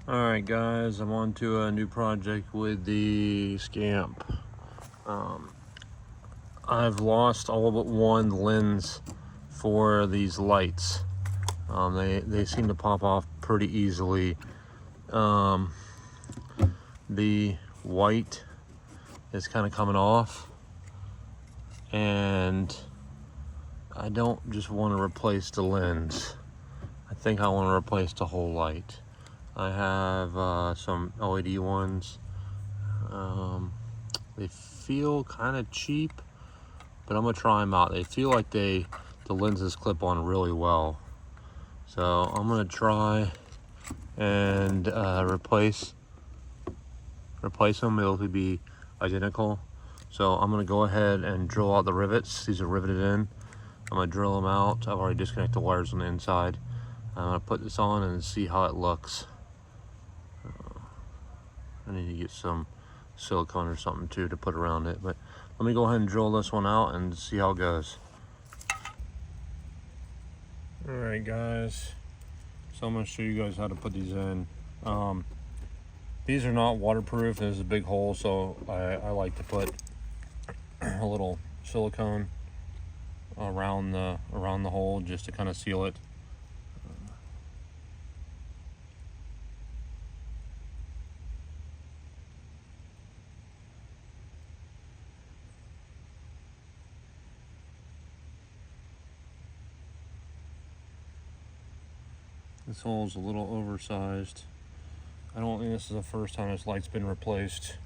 Alright guys, I'm on to a new project with the Scamp. I've lost all but one lens for these lights. They seem to pop off pretty easily. The white is kind of coming off, and I don't just want to replace the lens. I think I want to replace the whole light. I have some LED ones. They feel kind of cheap, but I'm gonna try them out. They feel like the lenses clip on really well. So I'm gonna try and replace them. It'll be identical. So I'm gonna go ahead and drill out the rivets. These are riveted in. I'm gonna drill them out. I've already disconnected the wires on the inside. I'm gonna put this on and see how it looks. I need to get some silicone or something too to put around it, but let me go ahead and drill this one out and see how it goes. All right guys, so I'm going to show you guys how to put these in. These are not waterproof. There's a big hole, so I like to put a little silicone around the hole just to kind of seal it. This hole is a little oversized. I don't think this is the first time this light's been replaced,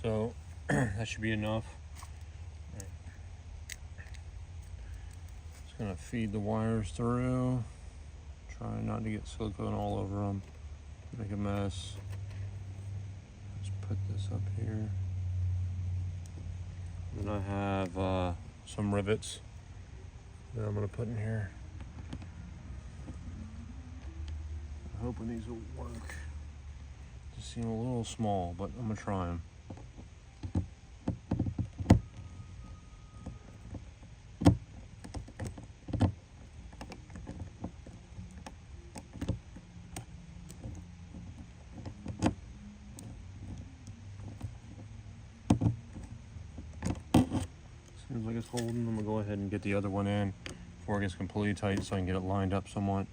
so that should be enough. Just gonna feed the wires through. Try not to get silicone all over them. Make a mess. Let's put this up here. Then I have some rivets that I'm gonna put in here. I'm hoping these will work. They seem a little small, but I'm gonna try them. Seems like it's holding. I'm gonna go ahead and get the other one in before it gets completely tight so I can get it lined up somewhat.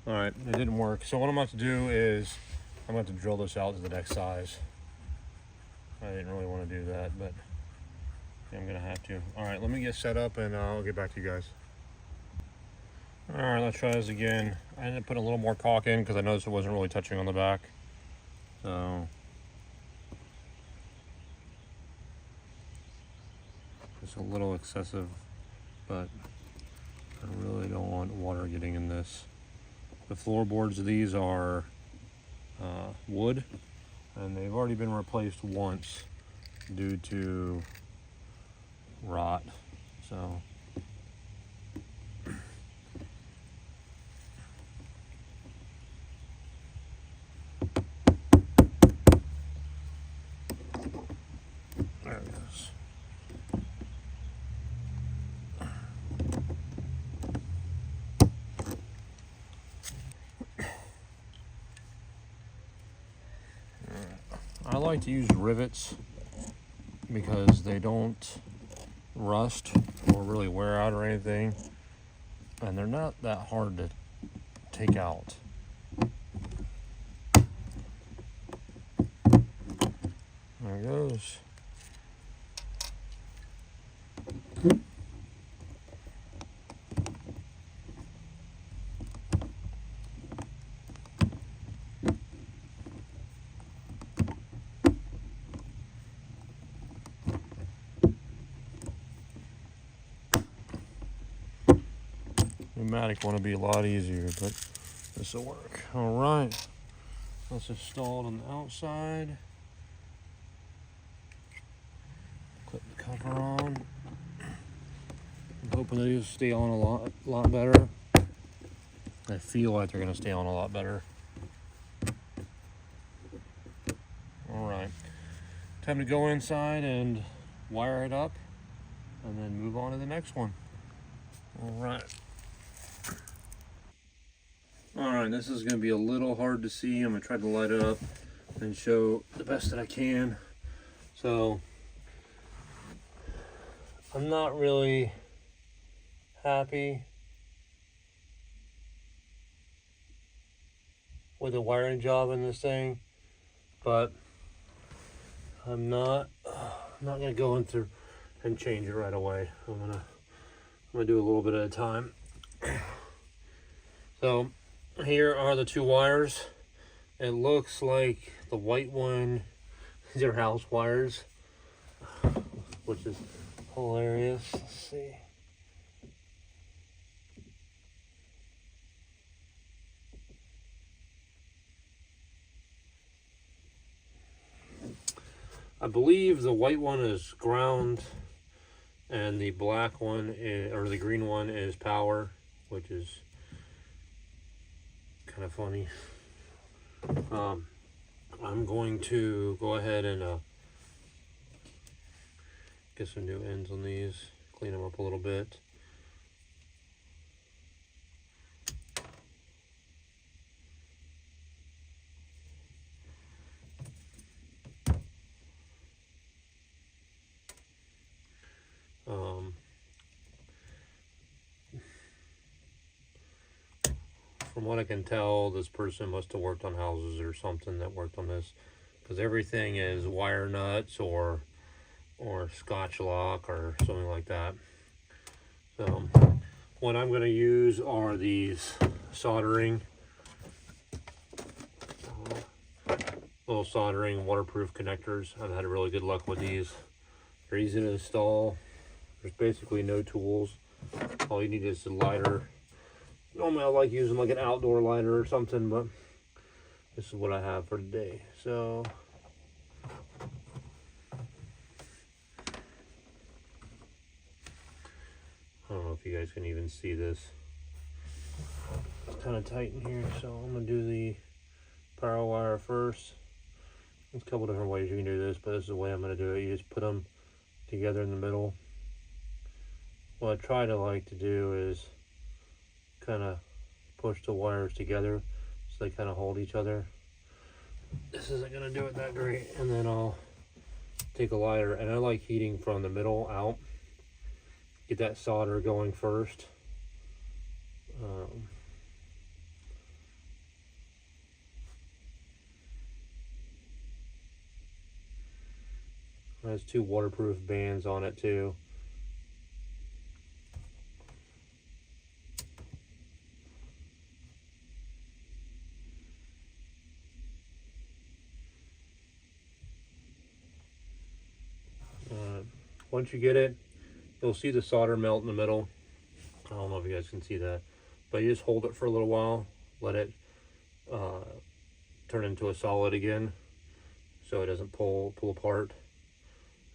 All right, it didn't work. So what I'm about to do is I'm going to drill this out to the next size. I didn't really want to do that, but I'm going to have to. All right, let me get set up and I'll get back to you guys. All right, let's try this again. I ended up putting a little more caulk in because I noticed it wasn't really touching on the back. So it's a little excessive, but I really don't want water getting in this. The floorboards of these are wood, and they've already been replaced once due to rot. So there it goes. I like to use rivets because they don't rust or really wear out or anything, and they're not that hard to take out. There it goes. Pneumatic want to be a lot easier, but this will work. All right, let's install it on the outside. Clip the cover on. Put hoping that these stay on a lot better. I feel like they're gonna stay on a lot better. All right, time to go inside and wire it up and then move on to the next one. All right. All right, this is gonna be a little hard to see. I'm gonna try to light it up and show the best that I can. So I'm not really happy with the wiring job in this thing, but I'm not gonna go in through and change it right away. I'm gonna do a little bit at a time. So here are the two wires. It looks like the white one, these are house wires, which is hilarious. Let's see. I believe the white one is ground and the black one is, or the green one is power, which is kind of funny. I'm going to go ahead and get some new ends on these, clean them up a little bit. From what I can tell, this person must have worked on houses or something that worked on this, because everything is wire nuts or Scotch lock or something like that. So what I'm going to use are these soldering, little soldering waterproof connectors. I've had really good luck with these. They're easy to install. There's basically no tools. All you need is a lighter. Normally I like using like an outdoor lighter or something, but this is what I have for today. So I don't know if you guys can even see this. It's kind of tight in here, so I'm gonna do the power wire first. There's a couple different ways you can do this, but this is the way I'm gonna do it. You just put them together in the middle. What I try to like to do is kind of push the wires together so they kind of hold each other. This isn't gonna do it that great, and then I'll take a lighter, and I like heating from the middle out. Get that solder going first. It has two waterproof bands on it too. Once you get it, you'll see the solder melt in the middle. I don't know if you guys can see that, but you just hold it for a little while, let it turn into a solid again, so it doesn't pull apart.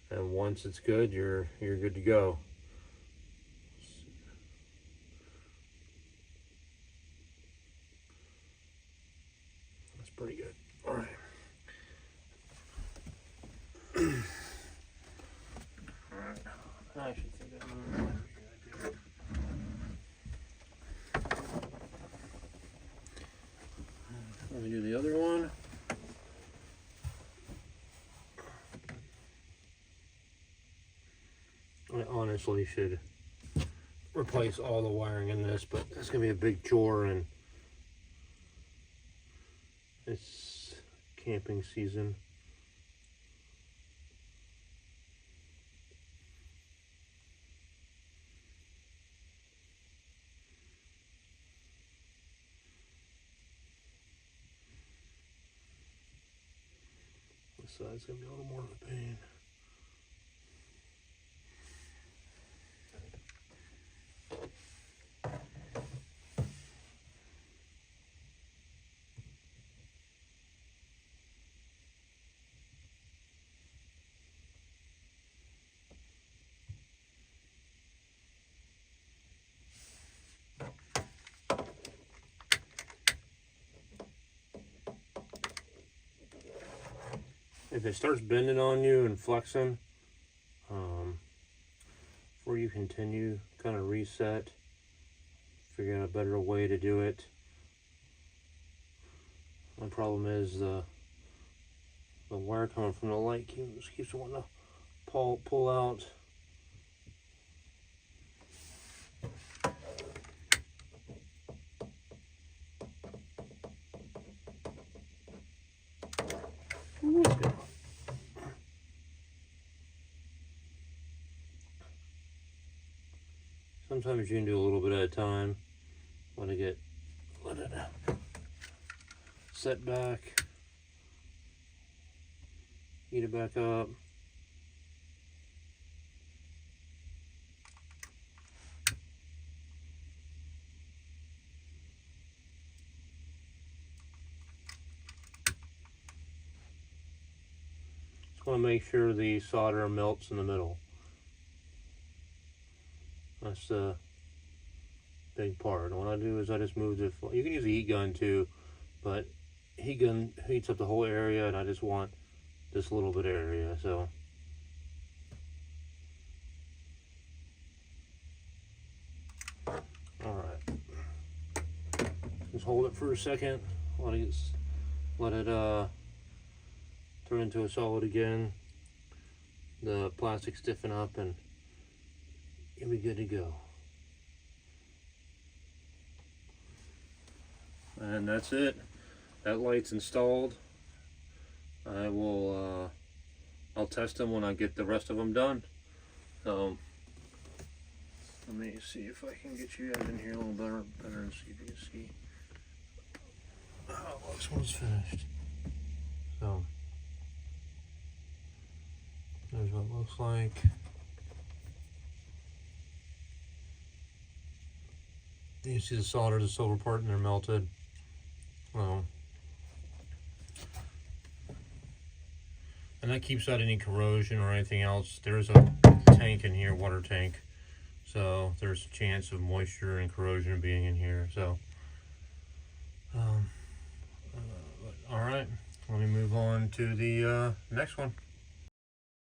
And once it's good, you're good to go. That's pretty good. All right. I should think that let me do the other one. I honestly should replace all the wiring in this, but it's gonna be a big chore, and it's camping season. This side's gonna be a little more of a pain. if it starts bending on you and flexing, before you continue, kind of reset, figure out a better way to do it. My problem is the wire coming from the light keeps wanting to pull out. Sometimes you can do a little bit at a time. Let it set back, heat it back up. Just want to make sure the solder melts in the middle. That's the big part. And what I do is I just move the, you can use a heat gun too, but heat gun heats up the whole area and I just want this little bit of area. So alright, just hold it for a second, let it turn into a solid again, the plastic stiffen up, and you'll be good to go. And that's it. That light's installed. I'll test them when I get the rest of them done. So let me see if I can get you guys in here a little better and see if you can see how this one's finished. So there's what it looks like. You see the solder, the silver part in there melted. And that keeps out any corrosion or anything else. There's a tank in here, water tank, so there's a chance of moisture and corrosion being in here. So all right, let me move on to the next one.